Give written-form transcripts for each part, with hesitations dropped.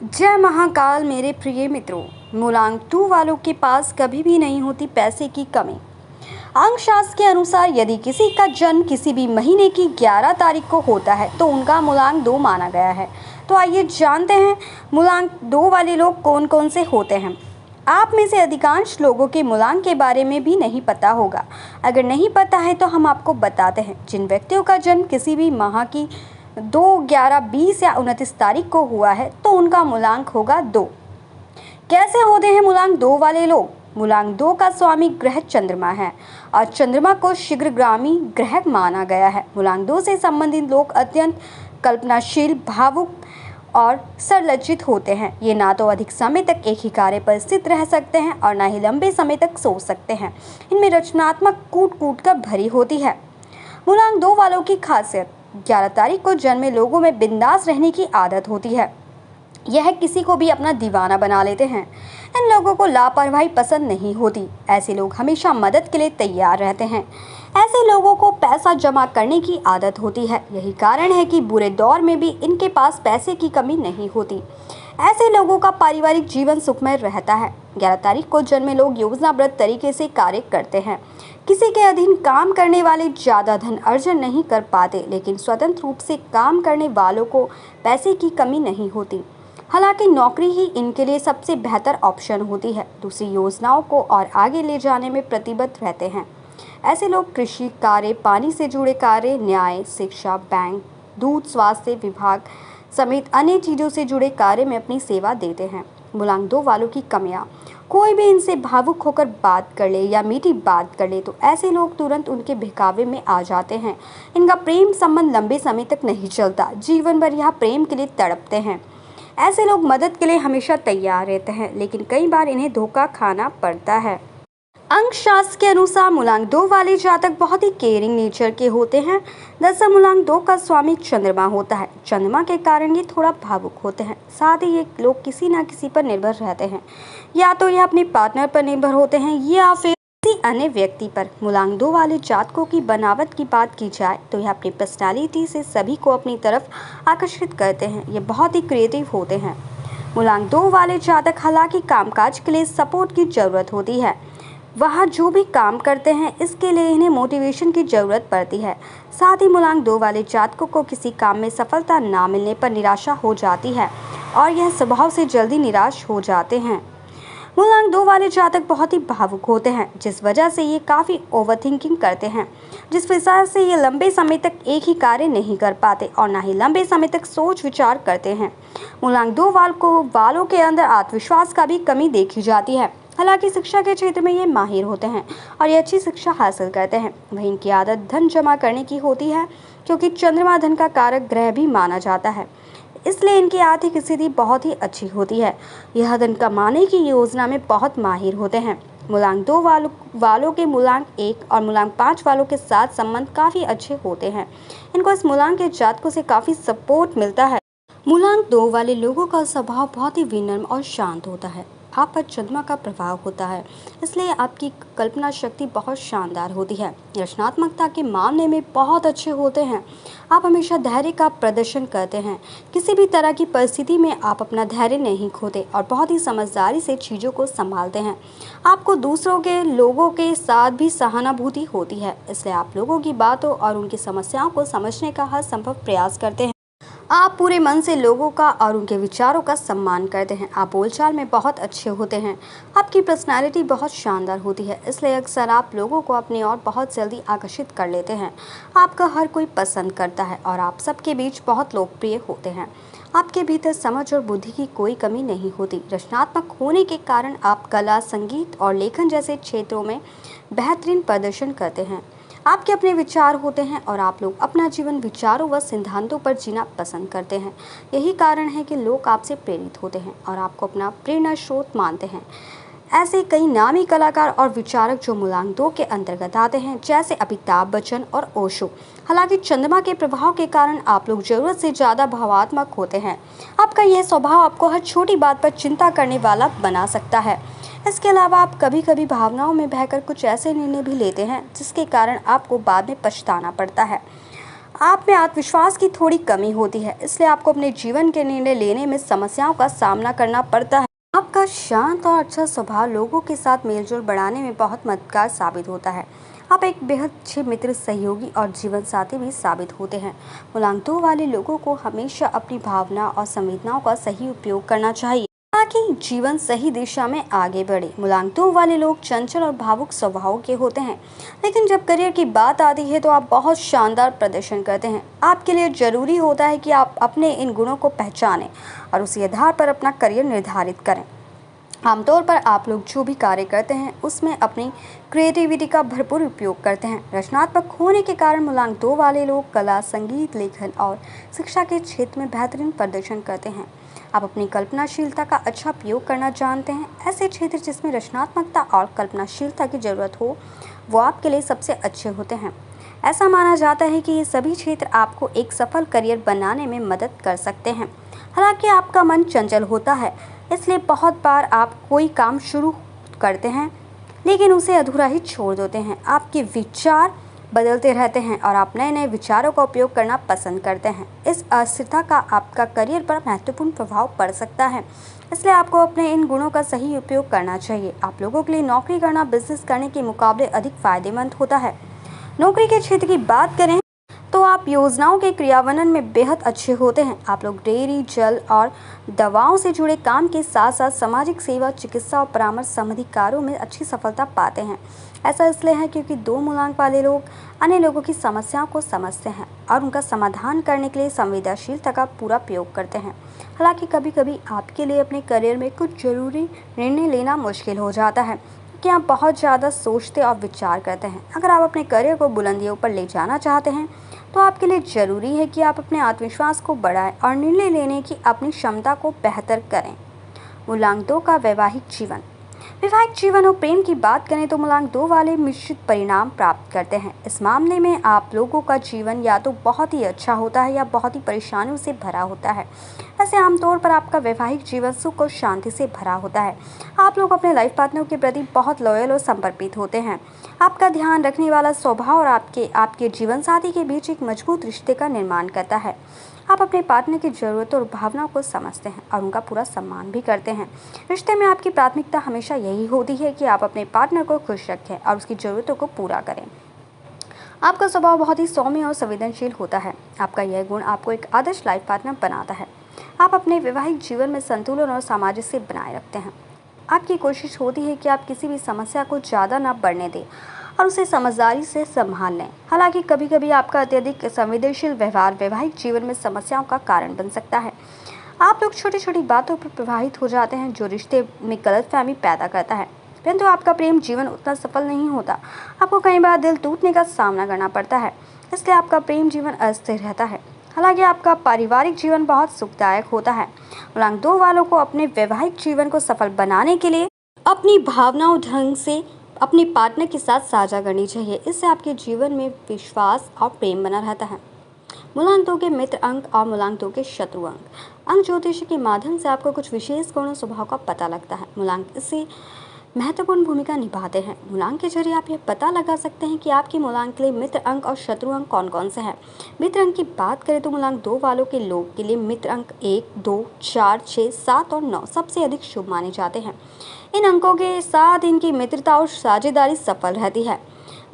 जय महाकाल मेरे प्रिय मित्रों। मूलांक 2 वालों के पास कभी भी नहीं होती पैसे की कमी। अंकशास्त्र के अनुसार यदि किसी का जन्म किसी भी महीने की 11 तारीख को होता है तो उनका मूलांक 2 माना गया है। तो आइए जानते हैं मूलांक 2 वाले लोग कौन कौन से होते हैं। आप में से अधिकांश लोगों के मूलांक के बारे में भी नहीं पता होगा। अगर नहीं पता है तो हम आपको बताते हैं। जिन व्यक्तियों का जन्म किसी भी माह की 2, 11, 20 या 29 तारीख को हुआ है तो उनका मूलांक होगा 2। कैसे होते हैं मूलांक 2 वाले लोग? मूलांक 2 का स्वामी ग्रह चंद्रमा है और चंद्रमा को शीघ्रगामी ग्रह माना गया है। मूलांक 2 से संबंधित लोग अत्यंत कल्पनाशील, भावुक और सरलचित होते हैं। ये ना तो अधिक समय तक एक ही कार्य पर स्थित रह सकते हैं और ना ही लंबे समय तक सोच सकते हैं। इनमें रचनात्मक कूट कर भरी होती है। मूलांक 2 वालों की खासियत: 11 तारीख को जन्मे लोगों में बिंदास रहने की आदत होती है। यह किसी को भी अपना दीवाना बना लेते हैं। इन लोगों को लापरवाही पसंद नहीं होती। ऐसे लोग हमेशा मदद के लिए तैयार रहते हैं। ऐसे लोगों को पैसा जमा करने की आदत होती है। यही कारण है कि बुरे दौर में भी इनके पास पैसे की कमी नहीं होती। ऐसे लोगों का पारिवारिक जीवन सुखमय रहता है। 11 तारीख को जन्मे लोग योजनाबद्ध तरीके से कार्य करते हैं। किसी के अधीन काम करने वाले ज़्यादा धन अर्जन नहीं कर पाते, लेकिन स्वतंत्र रूप से काम करने वालों को पैसे की कमी नहीं होती। हालांकि नौकरी ही इनके लिए सबसे बेहतर ऑप्शन होती है। दूसरी योजनाओं को और आगे ले जाने में प्रतिबद्ध रहते हैं। ऐसे लोग कृषि कार्य, पानी से जुड़े कार्य, न्याय, शिक्षा, बैंक, दूध, स्वास्थ्य विभाग समेत अन्य चीज़ों से जुड़े कार्य में अपनी सेवा देते हैं। मूलांक 2 वालों की कमियां: कोई भी इनसे भावुक होकर बात कर ले या मीठी बात कर ले तो ऐसे लोग तुरंत उनके बहकावे में आ जाते हैं। इनका प्रेम संबंध लंबे समय तक नहीं चलता। जीवन भर यह प्रेम के लिए तड़पते हैं। ऐसे लोग मदद के लिए हमेशा तैयार रहते हैं, लेकिन कई बार इन्हें धोखा खाना पड़ता है। अंकशास्त्र के अनुसार मूलांक 2 वाले जातक बहुत ही केयरिंग नेचर के होते हैं। दरअसल मूलांक 2 का स्वामी चंद्रमा होता है। चंद्रमा के कारण ये थोड़ा भावुक होते हैं। साथ ही ये लोग किसी न किसी पर निर्भर रहते हैं। या तो ये अपने पार्टनर पर निर्भर होते हैं या फिर किसी अन्य व्यक्ति पर। मूलांक 2 वाले जातकों की बनावट की बात की जाए तो यह अपनी पर्सनालिटी से सभी को अपनी तरफ आकर्षित करते हैं। ये बहुत ही क्रिएटिव होते हैं। मूलांक 2 वाले जातक हालांकि कामकाज के लिए सपोर्ट की जरूरत होती है। वह जो भी काम करते हैं इसके लिए इन्हें मोटिवेशन की ज़रूरत पड़ती है। साथ ही मूलांक 2 वाले जातकों को किसी काम में सफलता ना मिलने पर निराशा हो जाती है और यह स्वभाव से जल्दी निराश हो जाते हैं। मूलांक 2 वाले जातक बहुत ही भावुक होते हैं, जिस वजह से ये काफ़ी ओवरथिंकिंग करते हैं, जिस वजह से ये लंबे समय तक एक ही कार्य नहीं कर पाते और ना ही लंबे समय तक सोच विचार करते हैं। मूलांक 2 वालों के अंदर आत्मविश्वास का भी कमी देखी जाती है। हालांकि शिक्षा के क्षेत्र में ये माहिर होते हैं और ये अच्छी शिक्षा हासिल करते हैं। वहीं इनकी आदत धन जमा करने की होती है, क्योंकि चंद्रमा धन का कारक ग्रह भी माना जाता है। इसलिए इनकी आर्थिक स्थिति बहुत ही अच्छी होती है। यह धन कमाने की योजना में बहुत माहिर होते हैं। मूलांक 2 वालों के मूलांक 1 और मूलांक 5 वालों के साथ संबंध काफ़ी अच्छे होते हैं। इनको इस मूलांक के जातकों से काफ़ी सपोर्ट मिलता है। मूलांक 2 वाले लोगों का स्वभाव बहुत ही विनम्र और शांत होता है। आप पर चंद्रमा का प्रभाव होता है, इसलिए आपकी कल्पना शक्ति बहुत शानदार होती है। रचनात्मकता के मामले में बहुत अच्छे होते हैं। आप हमेशा धैर्य का प्रदर्शन करते हैं। किसी भी तरह की परिस्थिति में आप अपना धैर्य नहीं खोते और बहुत ही समझदारी से चीज़ों को संभालते हैं। आपको दूसरों के लोगों के साथ भी सहानुभूति होती है, इसलिए आप लोगों की बातों और उनकी समस्याओं को समझने का हर संभव प्रयास करते हैं। आप पूरे मन से लोगों का और उनके विचारों का सम्मान करते हैं। आप बोलचाल में बहुत अच्छे होते हैं। आपकी पर्सनालिटी बहुत शानदार होती है, इसलिए अक्सर आप लोगों को अपनी ओर बहुत जल्दी आकर्षित कर लेते हैं। आपका हर कोई पसंद करता है और आप सबके बीच बहुत लोकप्रिय होते हैं। आपके भीतर समझ और बुद्धि की कोई कमी नहीं होती। रचनात्मक होने के कारण आप कला, संगीत और लेखन जैसे क्षेत्रों में बेहतरीन प्रदर्शन करते हैं। आपके अपने विचार होते हैं और आप लोग अपना जीवन विचारों व सिद्धांतों पर जीना पसंद करते हैं। यही कारण है कि लोग आपसे प्रेरित होते हैं और आपको अपना प्रेरणा स्रोत मानते हैं। ऐसे कई नामी कलाकार और विचारक जो मूलांक 2 के अंतर्गत आते हैं, जैसे अमिताभ बच्चन और ओशो। हालांकि चंद्रमा के प्रभाव के कारण आप लोग जरूरत से ज़्यादा भावात्मक होते हैं। आपका यह स्वभाव आपको हर छोटी बात पर चिंता करने वाला बना सकता है। इसके अलावा आप कभी कभी भावनाओं में बहकर कुछ ऐसे निर्णय भी लेते हैं जिसके कारण आपको बाद में पछताना पड़ता है। आप में आत्मविश्वास की थोड़ी कमी होती है, इसलिए आपको अपने जीवन के निर्णय लेने में समस्याओं का सामना करना पड़ता है। आपका शांत और अच्छा स्वभाव लोगों के साथ मेलजोल बढ़ाने में बहुत मददगार साबित होता है। आप एक बेहद अच्छे मित्र, सहयोगी और जीवन साथी भी साबित होते हैं। मूलांक 2 वाले लोगों को हमेशा अपनी भावना और संवेदनाओं का सही उपयोग करना चाहिए ताकि जीवन सही दिशा में आगे बढ़े। मूलांक 2 वाले लोग चंचल और भावुक स्वभाव के होते हैं, लेकिन जब करियर की बात आती है तो आप बहुत शानदार प्रदर्शन करते हैं। आपके लिए जरूरी होता है कि आप अपने इन गुणों को पहचानें और उसी आधार पर अपना करियर निर्धारित करें। आमतौर पर आप लोग जो भी कार्य करते हैं उसमें अपनी क्रिएटिविटी का भरपूर उपयोग करते हैं। रचनात्मक होने के कारण मूलांक 2 वाले लोग कला, संगीत, लेखन और शिक्षा के क्षेत्र में बेहतरीन प्रदर्शन करते हैं। आप अपनी कल्पनाशीलता का अच्छा उपयोग करना जानते हैं। ऐसे क्षेत्र जिसमें रचनात्मकता और कल्पनाशीलता की जरूरत हो, वो आपके लिए सबसे अच्छे होते हैं। ऐसा माना जाता है कि ये सभी क्षेत्र आपको एक सफल करियर बनाने में मदद कर सकते हैं। हालांकि आपका मन चंचल होता है, इसलिए बहुत बार आप कोई काम शुरू करते हैं लेकिन उसे अधूरा ही छोड़ देते हैं। आपके विचार बदलते रहते हैं और आप नए नए विचारों का उपयोग करना पसंद करते हैं। इस अस्थिरता का आपका करियर पर महत्वपूर्ण प्रभाव पड़ सकता है, इसलिए आपको अपने इन गुणों का सही उपयोग करना चाहिए। आप लोगों के लिए नौकरी करना बिजनेस करने के मुकाबले अधिक फायदेमंद होता है। नौकरी के क्षेत्र की बात करें तो आप योजनाओं के क्रियान्वयन में बेहद अच्छे होते हैं। आप लोग डेयरी, जल और दवाओं से जुड़े काम के साथ साथ सामाजिक सेवा, चिकित्सा और परामर्श संबंधी कार्यों में अच्छी सफलता पाते हैं। ऐसा इसलिए है क्योंकि 2 मूलांक वाले लोग अन्य लोगों की समस्याओं को समझते हैं और उनका समाधान करने के लिए संवेदनशीलता का पूरा प्रयोग करते हैं। हालांकि कभी कभी आपके लिए अपने करियर में कुछ जरूरी निर्णय लेना मुश्किल हो जाता है कि आप बहुत ज़्यादा सोचते और विचार करते हैं। अगर आप अपने करियर को बुलंदियों पर ले जाना चाहते हैं तो आपके लिए ज़रूरी है कि आप अपने आत्मविश्वास को बढ़ाएं और निर्णय लेने की अपनी क्षमता को बेहतर करें। मूलांक 2 का वैवाहिक जीवन। वैवाहिक जीवन और प्रेम की बात करें तो मूलांक 2 वाले मिश्रित परिणाम प्राप्त करते हैं। इस मामले में आप लोगों का जीवन या तो बहुत ही अच्छा होता है या बहुत ही परेशानियों से भरा होता है। वैसे आमतौर पर आपका वैवाहिक जीवन सुख और शांति से भरा होता है। आप लोग अपने लाइफ पार्टनर के प्रति बहुत लॉयल और समर्पित होते हैं। आपका ध्यान रखने वाला स्वभाव और आपके जीवन साथी के बीच एक मजबूत रिश्ते का निर्माण करता है। आप अपने पार्टनर की ज़रूरतों और भावनाओं को समझते हैं और उनका पूरा सम्मान भी करते हैं। रिश्ते में आपकी प्राथमिकता हमेशा यही होती है कि आप अपने पार्टनर को खुश रखें और उसकी ज़रूरतों को पूरा करें। आपका स्वभाव बहुत ही सौम्य और संवेदनशील होता है। आपका यह गुण आपको एक आदर्श लाइफ पार्टनर बनाता है। आप अपने वैवाहिक जीवन में संतुलन और सामंजस्य बनाए रखते हैं। आपकी कोशिश होती है कि आप किसी भी समस्या को ज़्यादा ना बढ़ने दें और उसे समझदारी से संभाल लें। हालांकि कभी कभी आपका अत्यधिक संवेदनशील व्यवहार वैवाहिक जीवन में समस्याओं का कारण बन सकता है। आप लोग छोटी छोटी बातों पर प्रभावित हो जाते हैं जो रिश्ते में गलतफहमी पैदा करता है, परंतु आपका प्रेम जीवन उतना सफल नहीं होता। आपको कई बार दिल टूटने का सामना करना पड़ता है, इसलिए आपका प्रेम जीवन अस्थिर रहता है। हालांकि आपका पारिवारिक जीवन बहुत सुखदायक होता है। मूलांक 2 वालों को अपने वैवाहिक जीवन को सफल बनाने के लिए अपनी भावनाओं ढंग से अपने पार्टनर के साथ साझा करनी चाहिए। इससे आपके जीवन में विश्वास और प्रेम बना रहता है। मूलांक 2 के मित्र अंक और मूलांक 2 के शत्रु अंक ज्योतिष के माध्यम से आपको कुछ विशेष गुणों स्वभाव का पता लगता है। मूलांक इससे महत्वपूर्ण भूमिका निभाते हैं। मूलांक के जरिए आप यह पता लगा सकते हैं कि आपके मूलांक के लिए मित्र अंक और शत्रु अंक कौन कौन से हैं। मित्र अंक की बात करें तो मूलांक 2 वालों के लोग के लिए मित्र अंक 1, 2, 4, 6, 7 और 9 सबसे अधिक शुभ माने जाते हैं। इन अंकों के साथ इनकी मित्रता और साझेदारी सफल रहती है।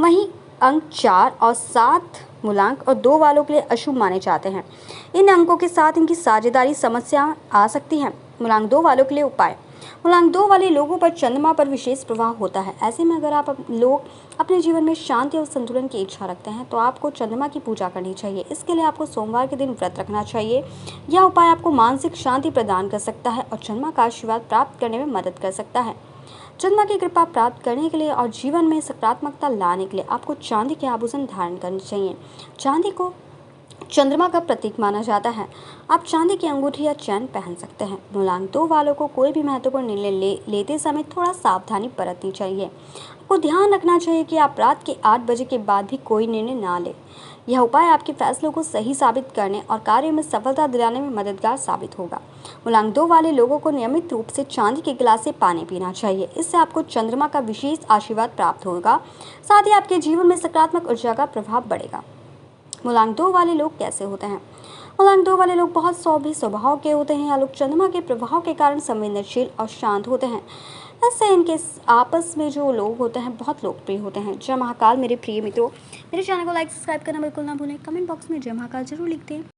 वहीं अंक 4 और 7 मूलांक और 2 वालों के लिए अशुभ माने जाते हैं। इन अंकों के साथ इनकी साझेदारी समस्या आ सकती है। मूलांक 2 वालों के लिए उपाय। मूलांक 2 वाले लोगों पर चंद्रमा पर विशेष प्रभाव होता है। ऐसे में अगर आप लोग अपने जीवन में शांति और संतुलन की इच्छा रखते हैं तो आपको चंद्रमा की पूजा करनी चाहिए। इसके लिए आपको सोमवार के दिन व्रत रखना चाहिए। यह उपाय आपको मानसिक शांति प्रदान कर सकता है और चंद्रमा का आशीर्वाद प्राप्त करने में मदद कर सकता है। चंद्रमा की कृपा प्राप्त करने के लिए और जीवन में सकारात्मकता लाने के लिए आपको चांदी के आभूषण धारण करने चाहिए। चांदी को चंद्रमा का प्रतीक माना जाता है। आप चांदी की अंगूठी या चैन पहन सकते हैं। मूलांक 2 वालों को कोई भी महत्वपूर्ण निर्णय लेते समय थोड़ा सावधानी बरतनी चाहिए। आपको ध्यान रखना चाहिए कि आप रात के 8 बजे के बाद भी कोई निर्णय ना लें। यह उपाय आपके फैसलों को सही साबित करने और कार्यों में सफलता दिलाने में मददगार साबित होगा। मूलांक 2 वाले लोगों को नियमित रूप से चांदी के गिलास से पानी पीना चाहिए। इससे आपको चंद्रमा का विशेष आशीर्वाद प्राप्त होगा। साथ ही आपके जीवन में सकारात्मक ऊर्जा का प्रभाव बढ़ेगा। मूलांक 2 वाले लोग कैसे होते हैं? मूलांक 2 वाले लोग बहुत सौम्य स्वभाव के होते हैं। आलोक चंद्रमा के प्रभाव के कारण संवेदनशील और शांत होते हैं। ऐसे इनके आपस में जो लोग होते हैं बहुत लोकप्रिय होते हैं। जय महाकाल मेरे प्रिय मित्रों, मेरे चैनल को लाइक सब्सक्राइब करना बिल्कुल ना भूलें। कमेंट बॉक्स में जय महाकाल जरूर लिखते हैं।